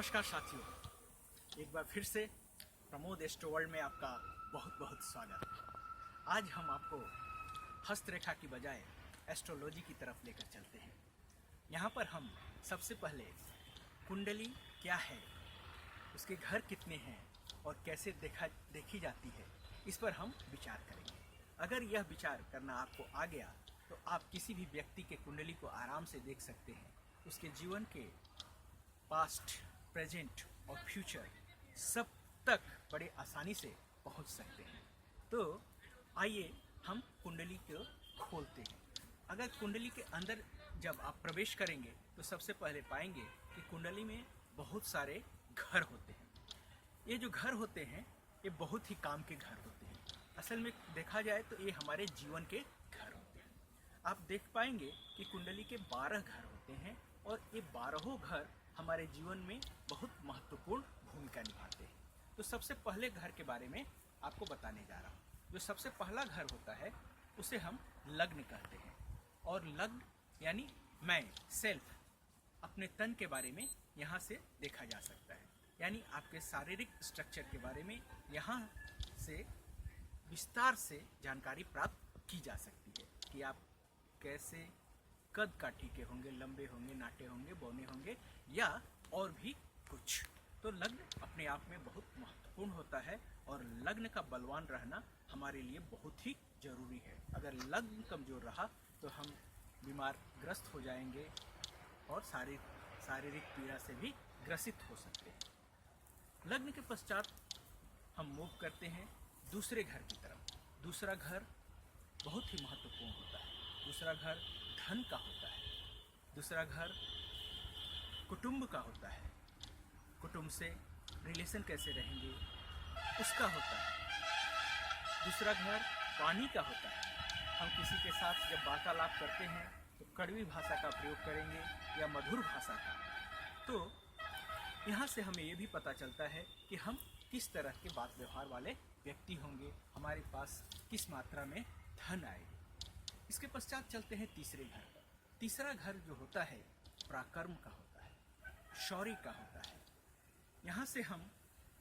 नमस्कार साथियों, एक बार फिर से प्रमोद एस्ट्रो वर्ल्ड में आपका बहुत बहुत स्वागत। आज हम आपको हस्तरेखा की बजाय एस्ट्रोलॉजी की तरफ लेकर चलते हैं। यहाँ पर हम सबसे पहले कुंडली क्या है, उसके घर कितने हैं और कैसे देखी जाती है, इस पर हम विचार करेंगे। अगर यह विचार करना आपको आ गया तो आप किसी भी व्यक्ति के कुंडली को आराम से देख सकते हैं। उसके जीवन के पास्ट, प्रेजेंट और फ्यूचर सब तक बड़े आसानी से पहुंच सकते हैं। तो आइए हम कुंडली को खोलते हैं। अगर कुंडली के अंदर जब आप प्रवेश करेंगे तो सबसे पहले पाएंगे कि कुंडली में बहुत सारे घर होते हैं। ये जो घर होते हैं ये बहुत ही काम के घर होते हैं। असल में देखा जाए तो ये हमारे जीवन के घर होते हैं। आप देख पाएंगे कि कुंडली के 12 घर होते हैं और ये 12 घर हमारे जीवन में बहुत महत्वपूर्ण भूमिका निभाते हैं। तो सबसे पहले घर के बारे में आपको बताने जा रहा हूँ। जो सबसे पहला घर होता है उसे हम लग्न कहते हैं। और लग्न यानी मैं, सेल्फ, अपने तन के बारे में यहाँ से देखा जा सकता है। यानी आपके शारीरिक स्ट्रक्चर के बारे में यहाँ से विस्तार से जानकारी प्राप्त की जा सकती है कि आप कैसे कद काठी के होंगे, लंबे होंगे, नाटे होंगे, बौने होंगे या और भी कुछ। तो लग्न अपने आप में बहुत महत्वपूर्ण होता है और लग्न का बलवान रहना हमारे लिए बहुत ही जरूरी है। अगर लग्न कमजोर रहा तो हम बीमार ग्रस्त हो जाएंगे और शारीरिक पीड़ा से भी ग्रसित हो सकते हैं। लग्न के पश्चात हम मूव करते हैं दूसरे घर की तरफ। दूसरा घर बहुत ही महत्वपूर्ण होता है। दूसरा घर धन का होता है। दूसरा घर कुटुंब का होता है। कुटुंब से रिलेशन कैसे रहेंगे उसका होता है। दूसरा घर वाणी का होता है। हम किसी के साथ जब वार्तालाप करते हैं तो कड़वी भाषा का प्रयोग करेंगे या मधुर भाषा का। तो यहाँ से हमें ये भी पता चलता है कि हम किस तरह के बात व्यवहार वाले व्यक्ति होंगे, हमारे पास किस मात्रा में धन आएगी। इसके पश्चात चलते हैं तीसरे घर पर। तीसरा घर जो होता है पराक्रम का होता है, शौर्य का होता है। यहाँ से हम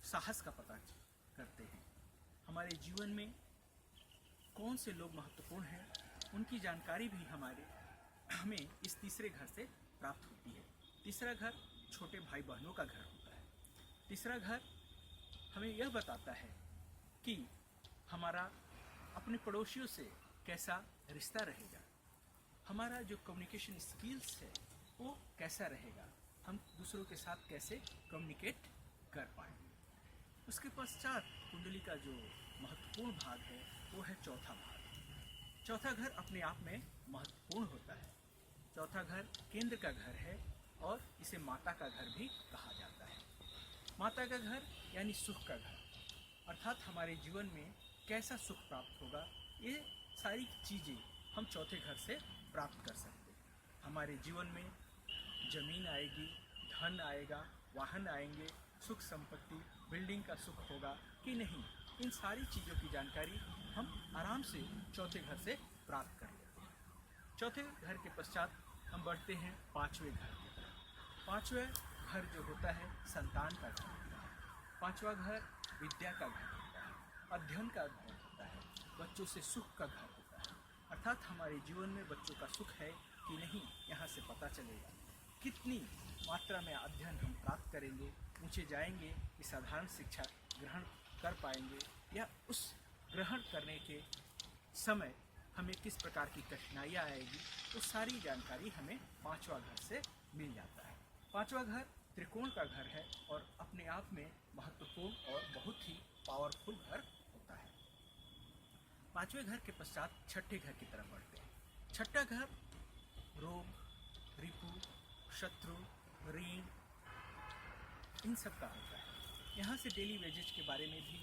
साहस का पता करते हैं। हमारे जीवन में कौन से लोग महत्वपूर्ण हैं उनकी जानकारी भी हमें इस तीसरे घर से प्राप्त होती है। तीसरा घर छोटे भाई बहनों का घर होता है। तीसरा घर हमें यह बताता है कि हमारा अपने पड़ोसियों से कैसा रिश्ता रहेगा, हमारा जो कम्युनिकेशन स्किल्स है वो कैसा रहेगा, हम दूसरों के साथ कैसे कम्युनिकेट कर पाएंगे। उसके पश्चात कुंडली का जो महत्वपूर्ण भाग है वो है चौथा भाग। चौथा घर अपने आप में महत्वपूर्ण होता है। चौथा घर केंद्र का घर है और इसे माता का घर भी कहा जाता है। माता का घर यानी सुख का घर, अर्थात हमारे जीवन में कैसा सुख प्राप्त होगा, ये सारी चीज़ें हम चौथे घर से प्राप्त कर सकते हैं। हमारे जीवन में जमीन आएगी, धन आएगा, वाहन आएंगे, सुख संपत्ति, बिल्डिंग का सुख होगा कि नहीं, इन सारी चीज़ों की जानकारी हम आराम से चौथे घर से प्राप्त कर लेते हैं। चौथे घर के पश्चात हम बढ़ते हैं पांचवें घर की तरफ। पांचवें घर जो होता है संतान का घर होता है। पांचवा घर विद्या का घर होता है, अध्ययन का घर होता है, बच्चों से सुख का घर होता है। अर्थात हमारे जीवन में बच्चों का सुख है कि नहीं, यहाँ से पता चलेगा। कितनी मात्रा में अध्ययन हम प्राप्त करेंगे, ऊंचे जाएंगे कि साधारण शिक्षा ग्रहण कर पाएंगे या उस ग्रहण करने के समय हमें किस प्रकार की कठिनाइयाँ आएगी, तो सारी जानकारी हमें पांचवा घर से मिल जाता है। पांचवा घर त्रिकोण का घर है और अपने आप में महत्वपूर्ण और बहुत ही पावरफुल घर होता है। पांचवें घर के पश्चात छठे घर की तरफ बढ़ते हैं। छठा घर रोग, रिपु, शत्रु, ऋण, इन सब का होता है। यहाँ से डेली वेजेज के बारे में भी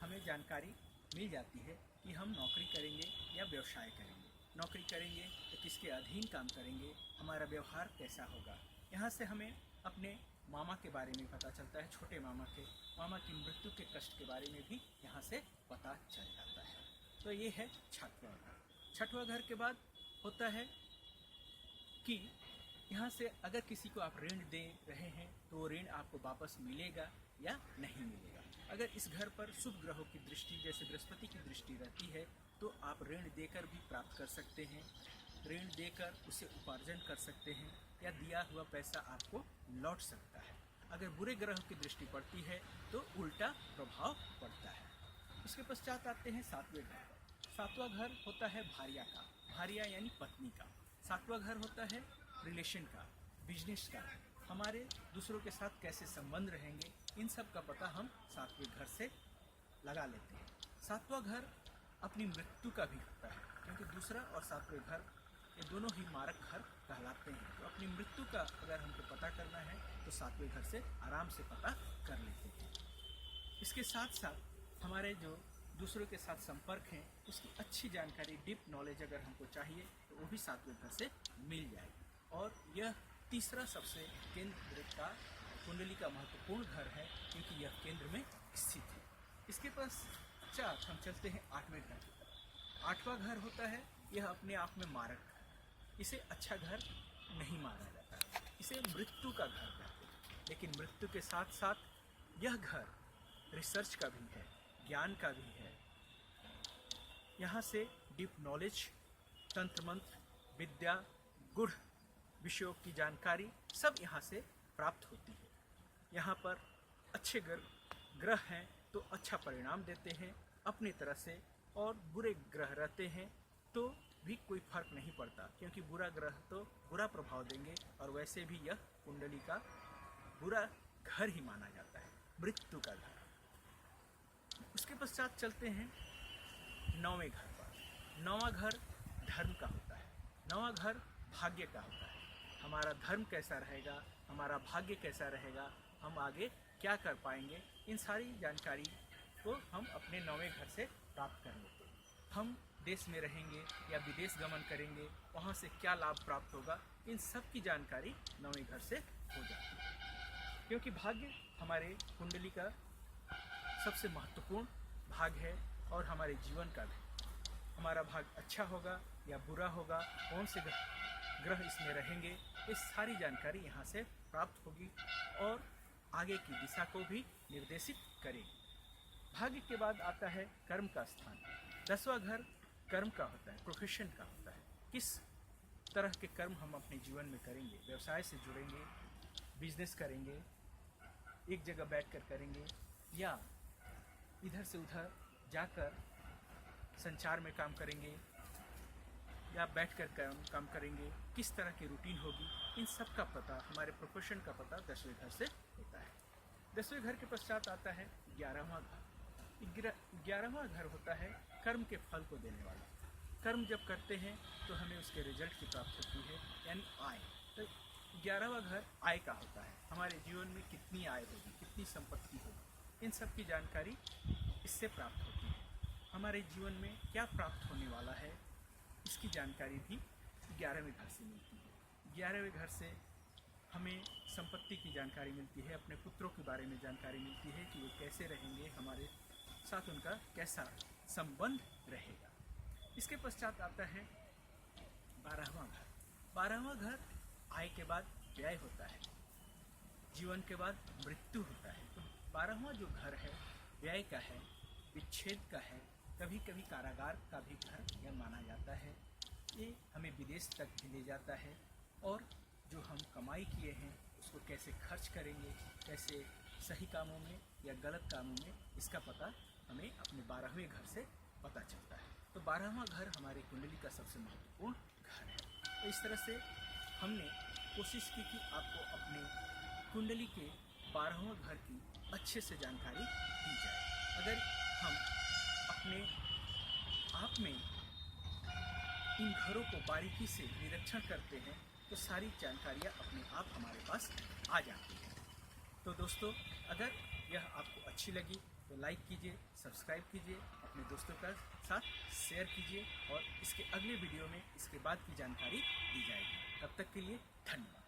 हमें जानकारी मिल जाती है कि हम नौकरी करेंगे या व्यवसाय करेंगे। नौकरी करेंगे तो किसके अधीन काम करेंगे, हमारा व्यवहार कैसा होगा। यहाँ से हमें अपने मामा के बारे में पता चलता है, छोटे मामा की मृत्यु के कष्ट के बारे में भी यहाँ से पता चल जाता है। तो ये है छठवां घर। छठवां घर के बाद होता है कि यहाँ से अगर किसी को आप ऋण दे रहे हैं तो वो ऋण आपको वापस मिलेगा या नहीं मिलेगा। अगर इस घर पर शुभ ग्रहों की दृष्टि जैसे बृहस्पति की दृष्टि रहती है तो आप ऋण देकर भी प्राप्त कर सकते हैं, ऋण देकर उसे उपार्जन कर सकते हैं या दिया हुआ पैसा आपको लौट सकता है। अगर बुरे ग्रहों की दृष्टि पड़ती है तो उल्टा प्रभाव पड़ता है। उसके पश्चात आते हैं सातवें घर पर। सातवां घर होता है भार्या का, भार्या यानी पत्नी का। सातवां घर होता है रिलेशन का, बिजनेस का, हमारे दूसरों के साथ कैसे संबंध रहेंगे, इन सब का पता हम सातवें घर से लगा लेते हैं। सातवां घर अपनी मृत्यु का भी होता है, क्योंकि दूसरा और सातवें घर ये दोनों ही मारक घर कहलाते हैं। तो अपनी मृत्यु का अगर हमको पता करना है तो सातवें घर से आराम से पता कर लेते हैं। इसके साथ साथ हमारे जो दूसरों के साथ संपर्क हैं उसकी अच्छी जानकारी, डीप नॉलेज अगर हमको चाहिए तो वो भी सातवें घर से मिल जाएगी। और यह तीसरा सबसे केंद्र का कुंडली का महत्वपूर्ण घर है, क्योंकि यह केंद्र में स्थित है। इसके पश्चात हम चलते हैं आठवें घर की तरफ। आठवां घर होता है, यह अपने आप में मारक घर, इसे अच्छा घर नहीं माना जाता है, इसे मृत्यु का घर कहते हैं। लेकिन मृत्यु के साथ साथ यह घर रिसर्च का भी है, ज्ञान का भी है। यहाँ से डीप नॉलेज, तंत्र मंत्र, विद्या, गुढ़ विषयों की जानकारी सब यहाँ से प्राप्त होती है। यहाँ पर अच्छे ग्रह हैं तो अच्छा परिणाम देते हैं अपनी तरह से, और बुरे ग्रह रहते हैं तो भी कोई फर्क नहीं पड़ता, क्योंकि बुरा ग्रह तो बुरा प्रभाव देंगे और वैसे भी यह कुंडली का बुरा घर ही माना जाता है, मृत्यु का घर। उसके पश्चात चलते हैं नौवें घर पर। नौवां घर धर्म का होता है, नौवां घर भाग्य का होता है। हमारा धर्म कैसा रहेगा, हमारा भाग्य कैसा रहेगा, हम आगे क्या कर पाएंगे, इन सारी जानकारी को हम अपने नौवें घर से प्राप्त कर लेते हैं। हम देश में रहेंगे या विदेश गमन करेंगे, वहाँ से क्या लाभ प्राप्त होगा, इन सब की जानकारी नौवें घर से हो जाती है। क्योंकि भाग्य हमारे कुंडली का सबसे महत्वपूर्ण भाग है और हमारे जीवन का भी। हमारा भाग अच्छा होगा या बुरा होगा, कौन से ग्रह इसमें रहेंगे, ये सारी जानकारी यहाँ से प्राप्त होगी और आगे की दिशा को भी निर्देशित करेगी। भाग्य के बाद आता है कर्म का स्थान। 10वां घर कर्म का होता है, प्रोफेशन का होता है। किस तरह के कर्म हम अपने जीवन में करेंगे, व्यवसाय से जुड़ेंगे, बिजनेस करेंगे, एक जगह बैठकर करेंगे या इधर से उधर जाकर संचार में काम करेंगे या बैठकर काम करेंगे, किस तरह की रूटीन होगी, इन सब का पता, हमारे प्रोफेशन का पता 10वें घर से होता है। 10वें घर के पश्चात आता है 11वां घर। 11वां घर होता है कर्म के फल को देने वाला। कर्म जब करते हैं तो हमें उसके रिजल्ट की प्राप्ति होती है, यानी आय। तो 11वां घर आय का होता है, हमारे जीवन में कितनी आय होगी, कितनी संपत्ति होगी, इन सब की जानकारी इससे प्राप्त होती है। हमारे जीवन में क्या प्राप्त होने वाला है, इसकी जानकारी भी 11वें घर से मिलती है। 11वें घर से हमें संपत्ति की जानकारी मिलती है, अपने पुत्रों के बारे में जानकारी मिलती है कि वो कैसे रहेंगे, हमारे साथ उनका कैसा संबंध रहेगा। इसके पश्चात आता है 12वां घर। 12वां घर आय के बाद व्यय होता है, जीवन के बाद मृत्यु होता है। तो 12वां जो घर है व्यय का है, विच्छेद का है, कभी कभी कारागार का भी घर यह माना जाता है। ये हमें विदेश तक भी ले जाता है और जो हम कमाई किए हैं उसको कैसे खर्च करेंगे, कैसे सही कामों में या गलत कामों में, इसका पता हमें अपने 12वें घर से पता चलता है। तो 12वां घर हमारी कुंडली का सबसे महत्वपूर्ण घर है। तो इस तरह से हमने कोशिश की कि आपको अपने कुंडली के 12वें घर की अच्छे से जानकारी दी जाए। अगर हम अपने आप में इन घरों को बारीकी से निरीक्षण करते हैं तो सारी जानकारियाँ अपने आप हमारे पास आ जाती हैं। तो दोस्तों, अगर यह आपको अच्छी लगी तो लाइक कीजिए, सब्सक्राइब कीजिए, अपने दोस्तों के साथ शेयर कीजिए और इसके अगले वीडियो में इसके बाद की जानकारी दी जाएगी। तब तक के लिए धन्यवाद।